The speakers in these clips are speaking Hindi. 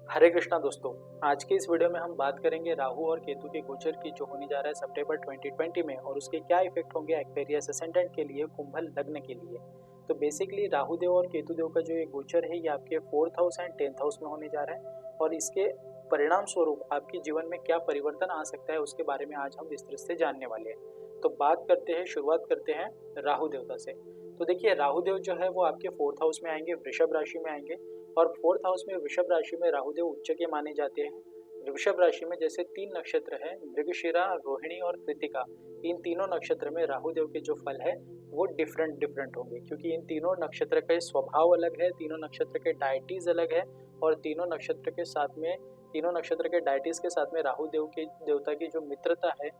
हरे कृष्णा दोस्तों। आज के इस वीडियो में हम बात करेंगे राहु और केतु के गोचर की जो होने जा रहा है सितंबर 2020 में और उसके क्या इफेक्ट होंगे एक्वेरियस असेंडेंट के लिए, कुंभ लग्न के लिए। तो बेसिकली राहु देव और केतु देव का जो ये गोचर है ये आपके 4th house and 10th house में होने जा रहा है और इसके परिणाम स्वरूप आपके जीवन में क्या परिवर्तन आ सकता है उसके बारे में आज हम विस्तृत से जानने वाले हैं। तो बात करते हैं, शुरुआत करते हैं राहु देवता से। तो देखिए राहु देव जो है वो आपके 4th हाउस में आएंगे, वृषभ राशि में आएंगे और 4th हाउस में वृषभ राशि में राहुदेव उच्च के माने जाते हैं। वृषभ राशि में जैसे 3 नक्षत्र हैं, मृगशिरा, रोहिणी और कृतिका। इन तीनों नक्षत्र में राहुदेव के जो फल है वो डिफरेंट होंगे क्योंकि इन तीनों नक्षत्र के स्वभाव अलग है, तीनों नक्षत्र के डायटीज अलग है और तीनों नक्षत्र के डायटीज के साथ में राहुदेव के देवता की जो मित्रता है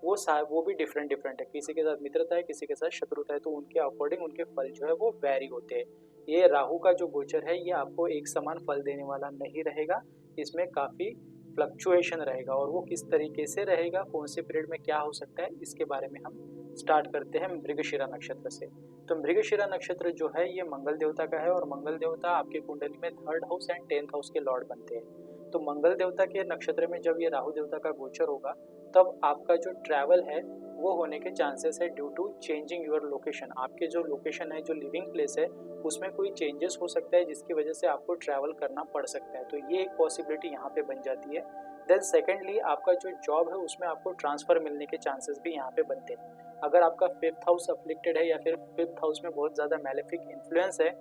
वो भी डिफरेंट है। किसी के साथ मित्रता है, किसी के साथ शत्रुता है, तो उनके अकॉर्डिंग उनके फल जो है वो वेरी होते हैं। ये राहु का जो गोचर है ये आपको एक समान फल देने वाला नहीं रहेगा, इसमें काफी फ्लक्चुएशन रहेगा और वो किस तरीके से रहेगा, कौन से पीरियड में क्या हो सकता है, इसके बारे में हम स्टार्ट करते हैं मृगशिरा नक्षत्र से। तो मृगशिरा नक्षत्र जो है ये मंगल देवता का है और मंगल देवता आपके कुंडली में 3rd house and 10th house के लॉर्ड बनते हैं। तो मंगल देवता के नक्षत्र में जब ये राहु देवता का गोचर होगा तब आपका जो ट्रैवल है वो होने के चांसेस है due to changing your location. आपके जो लोकेशन है, जो लिविंग प्लेस है, उसमें कोई चेंजेस हो सकता है जिसकी वजह से आपको ट्रैवल करना पड़ सकता है। तो ये एक पॉसिबिलिटी यहाँ पे बन जाती है। देन सेकेंडली आपका जो जॉब है उसमें आपको ट्रांसफर मिलने के चांसेस भी यहाँ पे बनते हैं। अगर आपका 5th हाउस अफ्लिक्टेड है या फिर 5th हाउस में बहुत ज़्यादा मैलेफिक इन्फ्लुएंस है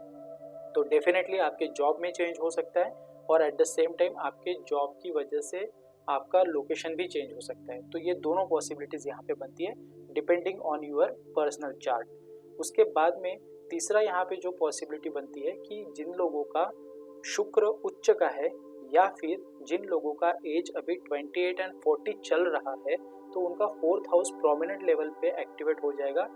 तो डेफिनेटली आपके जॉब में चेंज हो सकता है और एट द सेम टाइम आपके जॉब की वजह से आपका लोकेशन भी चेंज हो सकता है। तो ये दोनों पॉसिबिलिटीज यहाँ पे बनती है depending on your personal chart. उसके बाद में तीसरा यहाँ पे जो पॉसिबिलिटी बनती है कि जिन लोगों का शुक्र उच्च का है या फिर जिन लोगों का एज अभी 28 एंड 40 चल रहा है तो उनका 4th हाउस प्रोमिनेंट लेवल पे एक्टिवेट हो जाएगा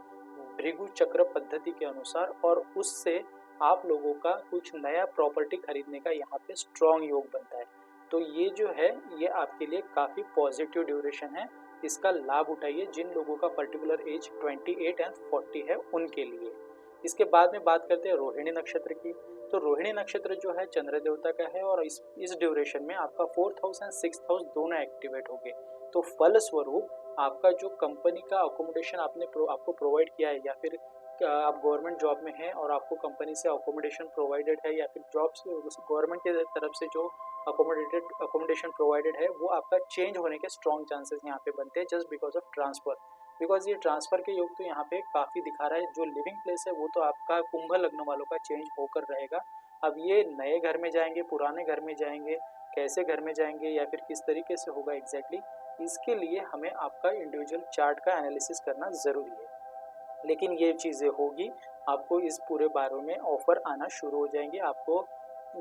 भृगु चक्र पद्धति के अनुसार और उससे आप लोगों का कुछ नया प्रॉपर्टी खरीदने का यहाँ पे स्ट्रॉन्ग योग बनता है। तो ये जो है ये आपके लिए काफ़ी पॉजिटिव ड्यूरेशन है, इसका लाभ उठाइए जिन लोगों का पर्टिकुलर एज 28 एंड 40 है उनके लिए। इसके बाद में बात करते हैं रोहिणी नक्षत्र की। तो रोहिणी नक्षत्र जो है चंद्र देवता का है और इस ड्यूरेशन में आपका 4th house and 6th house दोनों एक्टिवेट होंगे। तो फल स्वरूप आपका जो कंपनी का अकोमोडेशन आपको प्रोवाइड किया है या फिर आप गवर्नमेंट जॉब में हैं और आपको कंपनी से अकोमोडेशन प्रोवाइडेड है या फिर गवर्नमेंट की तरफ से जो अकोमोडेशन प्रोवाइडेड है वो आपका चेंज होने के स्ट्रॉन्ग चांसेस यहाँ पे बनते हैं just because of transfer. Because ये ट्रांसफर के योग तो यहाँ पे काफ़ी दिखा रहा है। जो लिविंग प्लेस है वो तो आपका कुंभ लग्न वालों का चेंज होकर रहेगा। अब ये नए घर में जाएंगे, पुराने घर में जाएंगे, कैसे घर में जाएंगे या फिर किस तरीके से होगा एग्जैक्टली, इसके लिए हमें आपका इंडिविजुअल चार्ट का एनालिसिस करना ज़रूरी है। लेकिन ये चीज़ें होगी, आपको इस पूरे बारे में ऑफर आना शुरू हो जाएंगे। आपको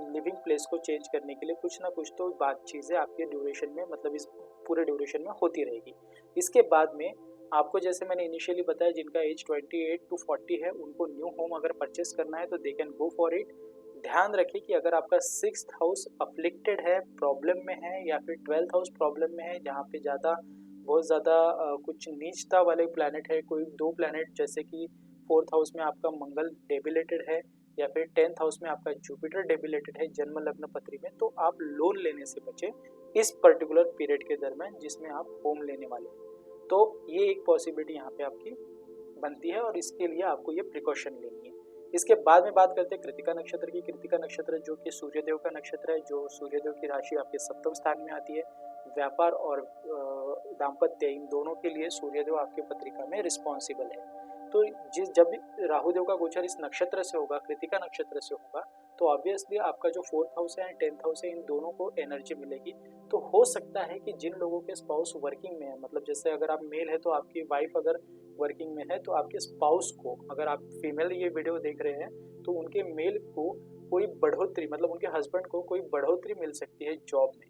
लिविंग प्लेस को चेंज करने के लिए कुछ ना कुछ तो बात चीज़ें आपके ड्यूरेशन में, मतलब इस पूरे ड्यूरेशन में होती रहेगी। इसके बाद में आपको जैसे मैंने इनिशियली बताया जिनका एज 28 टू 40 है उनको न्यू होम अगर परचेस करना है तो they can go for it. ध्यान रखिए कि अगर आपका 6th हाउस अफ्लिक्टेड है, प्रॉब्लम में है या फिर 12th हाउस प्रॉब्लम में है जहाँ पे बहुत ज़्यादा कुछ नीचता वाले प्लैनेट है, कोई 2 प्लैनेट जैसे कि 4th हाउस में आपका मंगल डेबिलेटेड है या फिर 10th हाउस में आपका जुपिटर डेबिलेटेड है जन्म लग्न पत्री में, तो आप लोन लेने से बचें इस पर्टिकुलर पीरियड के दरम्यान जिसमें आप होम लेने वाले हैं। तो ये एक पॉसिबिलिटी यहाँ पे आपकी बनती है और इसके लिए आपको ये प्रिकॉशन लेनी है। इसके बाद में बात करते हैं कृतिका नक्षत्र की। कृतिका नक्षत्र जो कि सूर्यदेव का नक्षत्र है, जो सूर्यदेव की राशि आपके 7वें स्थान में आती है। व्यापार और दाम्पत्य इन दोनों के लिए सूर्यदेव आपके पत्रिका में रिस्पॉन्सिबल है। तो जब राहुदेव का गोचर इस नक्षत्र से होगा, कृतिका नक्षत्र से होगा, तो ऑब्वियसली आपका जो 4th हाउस है एंड 10th हाउस है इन दोनों को एनर्जी मिलेगी। तो हो सकता है कि जिन लोगों के स्पाउस वर्किंग में है, मतलब जैसे अगर आप मेल है तो आपकी वाइफ अगर वर्किंग में है तो आपके स्पाउस को, अगर आप फीमेल ये वीडियो देख रहे हैं तो उनके मेल को कोई बढ़ोतरी, मतलब उनके हस्बैंड को कोई बढ़ोतरी मिल सकती है जॉब में।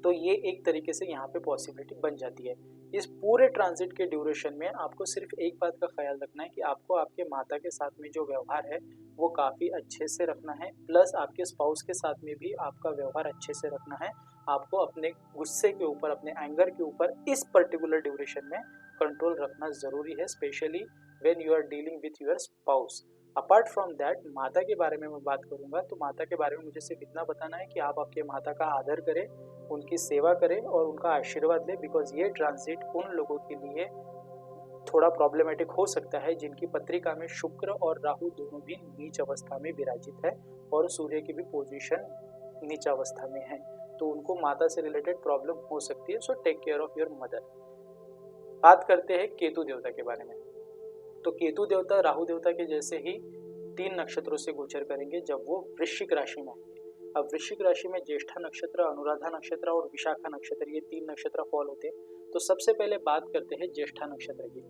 तो ये एक तरीके से यहाँ पे पॉसिबिलिटी बन जाती है। इस पूरे ट्रांजिट के ड्यूरेशन में आपको सिर्फ एक बात का ख्याल रखना है कि आपको आपके माता के साथ में जो व्यवहार है वो काफ़ी अच्छे से रखना है, प्लस आपके स्पाउस के साथ में भी आपका व्यवहार अच्छे से रखना है। आपको अपने गुस्से के ऊपर, अपने एंगर के ऊपर इस पर्टिकुलर ड्यूरेशन में कंट्रोल रखना ज़रूरी है, specially when you are dealing with your spouse. Apart from that माता के बारे में मैं बात करूंगा, तो माता के बारे में मुझे सिर्फ इतना बताना है कि आप आपके माता का आदर करें, उनकी सेवा करें और उनका आशीर्वाद लें, बिकॉज ये ट्रांजिट उन लोगों के लिए थोड़ा प्रॉब्लमेटिक हो सकता है जिनकी पत्रिका में शुक्र और राहु दोनों भी नीच अवस्था में विराजित है और सूर्य की भी पोजीशन नीच अवस्था में है, तो उनको माता से रिलेटेड प्रॉब्लम हो सकती है। So take care of your mother. बात करते हैं केतु देवता के बारे में। तो केतु देवता राहु देवता के जैसे ही 3 नक्षत्रों से गोचर करेंगे जब वो वृश्चिक राशि में आएंगे। अब वृश्चिक राशि में ज्येष्ठा नक्षत्र, अनुराधा नक्षत्र और विशाखा नक्षत्र, ये 3 नक्षत्र फॉल होते हैं। तो सबसे पहले बात करते हैं ज्येष्ठा नक्षत्र की।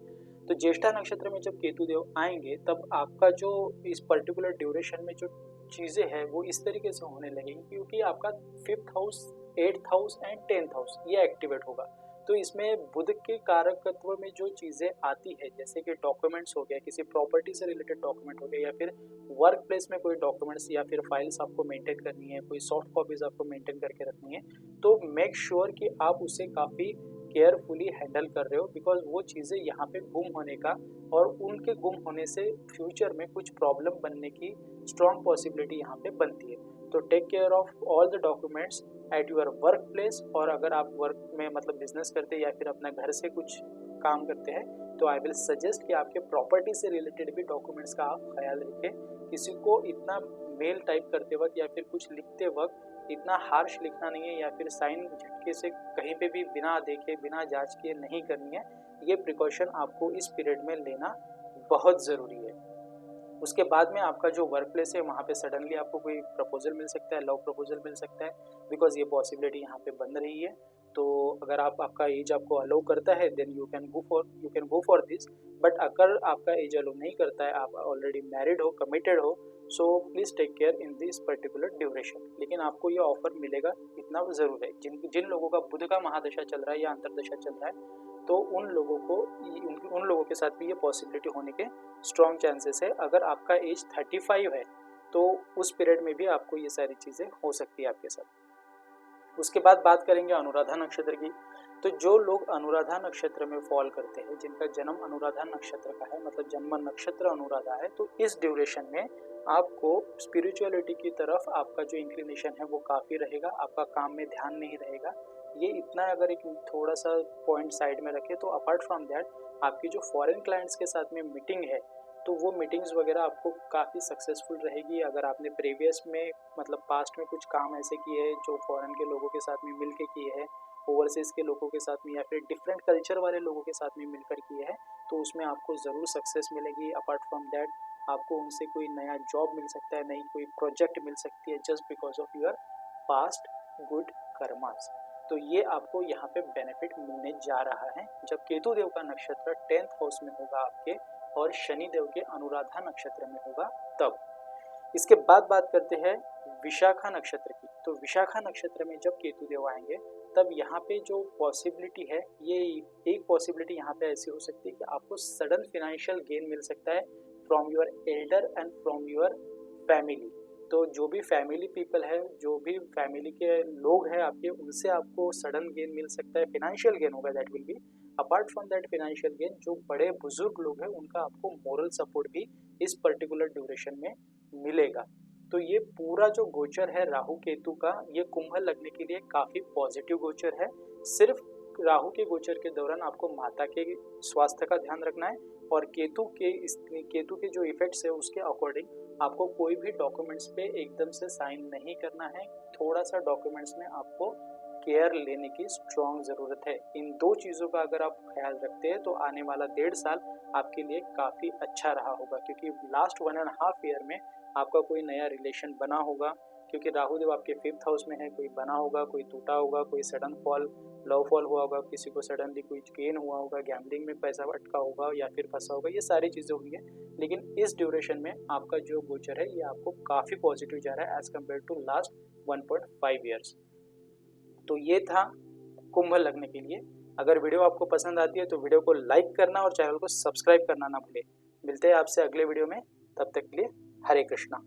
तो ज्येष्ठा नक्षत्र में जब केतु देव आएंगे तब आपका जो इस पर्टिकुलर ड्यूरेशन में जो चीजें हैं वो इस तरीके से होने लगेंगी, क्योंकि आपका 5th house, 8th house and 10th house ये एक्टिवेट होगा। तो इसमें बुध के कारकत्व में जो चीजें आती है, जैसे कि डॉक्यूमेंट्स हो गया, किसी प्रॉपर्टी से रिलेटेड डॉक्यूमेंट हो गया, या फिर वर्क प्लेस में कोई डॉक्यूमेंट्स या फिर फाइल्स आपको मेंटेन करनी है, कोई सॉफ्ट कॉपीज आपको मेंटेन करके रखनी है, तो मेक श्योर कि आप उसे काफी केयरफुली हैंडल कर रहे हो, बिकॉज वो चीजें यहाँ पे गुम होने का और उनके गुम होने से फ्यूचर में कुछ प्रॉब्लम बनने की स्ट्रॉन्ग पॉसिबिलिटी यहाँ पे बनती है। तो take care of all the documents at your work place, और अगर आप वर्क में मतलब बिजनेस करते हैं या फिर अपने घर से कुछ काम करते हैं तो आई विल सजेस्ट कि आपके प्रॉपर्टी से रिलेटेड भी डॉक्यूमेंट्स का आप ख्याल रखें। किसी को इतना मेल टाइप करते वक्त या फिर कुछ लिखते वक्त इतना हार्श लिखना नहीं है, या फिर साइन झटके से कहीं पे भी बिना देखे बिना जांच किए नहीं करनी है। ये प्रिकॉशन आपको इस पीरियड में लेना बहुत ज़रूरी है। उसके बाद में आपका जो वर्क प्लेस है वहाँ पे सडनली आपको कोई प्रपोजल मिल सकता है, लव प्रपोजल मिल सकता है, बिकॉज ये पॉसिबिलिटी यहाँ पे बन रही है। तो अगर आपका एज आपको अलाउ करता है then you can go for this, but अगर आपका एज अलाउ नहीं करता है, आप ऑलरेडी मैरिड हो, कमिटेड हो, so please take care in this particular duration. लेकिन आपको ये ऑफर मिलेगा इतना ज़रूर है। जिन लोगों का बुध का महादशा चल रहा है या अंतरदशा चल रहा है, तो उन लोगों के साथ भी ये पॉसिबिलिटी होने के स्ट्रॉन्ग चांसेस है। अगर आपका एज 35 है तो उस पीरियड में भी आपको ये सारी चीज़ें हो सकती है आपके साथ। उसके बाद बात करेंगे अनुराधा नक्षत्र की। तो जो लोग अनुराधा नक्षत्र में फॉल करते हैं, जिनका जन्म अनुराधा नक्षत्र का है, मतलब जन्म नक्षत्र अनुराधा है, तो इस ड्यूरेशन में आपको स्पिरिचुअलिटी की तरफ आपका जो इंक्लिनेशन है वो काफ़ी रहेगा। आपका काम में ध्यान नहीं रहेगा। ये इतना अगर एक थोड़ा सा पॉइंट साइड में रखें, तो अपार्ट फ्रॉम दैट आपकी जो फॉरेन क्लाइंट्स के साथ में मीटिंग है, तो वो मीटिंग्स वगैरह आपको काफ़ी सक्सेसफुल रहेगी। अगर आपने प्रीवियस में मतलब पास्ट में कुछ काम ऐसे किए हैं जो फॉरेन के लोगों के साथ में मिल के किए हैं, ओवरसीज़ के लोगों के साथ में या फिर डिफरेंट कल्चर वाले लोगों के साथ में मिलकर किए हैं, तो उसमें आपको ज़रूर सक्सेस मिलेगी। अपार्ट फ्रॉम दैट आपको उनसे कोई नया जॉब मिल सकता है, नई कोई प्रोजेक्ट मिल सकती है, just because of your past good karmas. तो ये आपको यहाँ पे बेनिफिट मिलने जा रहा है जब केतु देव का नक्षत्र 10th हाउस में होगा आपके, और शनि देव के अनुराधा नक्षत्र में होगा तब। इसके बाद बात करते हैं विशाखा नक्षत्र की। तो विशाखा नक्षत्र में जब केतु देव आएंगे तब यहाँ पे जो पॉसिबिलिटी है, ये एक पॉसिबिलिटी यहाँ पे ऐसी हो सकती है कि आपको सडन फिनेंशियल गेन मिल सकता है from your Elder and from your family. तो जो भी फैमिली पीपल है, जो भी फैमिली के लोग हैं आपके, उनसे आपको सडन गेन मिल सकता है, फिनेंशियल गेन होगा, that will be. Apart from that financial gain, जो बड़े बुजुर्ग लोग हैं उनका आपको मोरल सपोर्ट भी इस पर्टिकुलर ड्यूरेशन में मिलेगा। तो ये पूरा जो गोचर है राहु केतु का, ये कुंभ लग्न के लिए काफ़ी पॉजिटिव गोचर है। सिर्फ राहु के गोचर के दौरान आपको माता के स्वास्थ्य का ध्यान रखना है, और केतु के जो इफेक्ट्स है उसके अकॉर्डिंग आपको कोई भी डॉक्यूमेंट्स पे एकदम से साइन नहीं करना है। थोड़ा सा डॉक्यूमेंट्स में आपको केयर लेने की स्ट्रॉन्ग ज़रूरत है। इन 2 चीज़ों का अगर आप ख्याल रखते हैं तो आने वाला 1.5 साल आपके लिए काफ़ी अच्छा रहा होगा, क्योंकि लास्ट 1.5 ईयर में आपका कोई नया रिलेशन बना होगा, क्योंकि राहु देव आपके 5th हाउस में है, कोई बना होगा, कोई टूटा होगा, कोई सडन फॉल, लव फॉल हुआ होगा, किसी को सडनली कोई गेन हुआ होगा, गैम्बलिंग में पैसा अटका होगा या फिर फंसा होगा, ये सारी चीज़ें हुई हैं। लेकिन इस ड्यूरेशन में आपका जो गोचर है ये आपको काफ़ी पॉजिटिव जा रहा है as compare to last 1.5 years. तो ये था कुंभ लग्न के लिए। अगर वीडियो आपको पसंद आती है तो वीडियो को लाइक करना और चैनल को सब्सक्राइब करना ना भूलें। मिलते हैं आपसे अगले वीडियो में, तब तक के लिए हरे कृष्णा।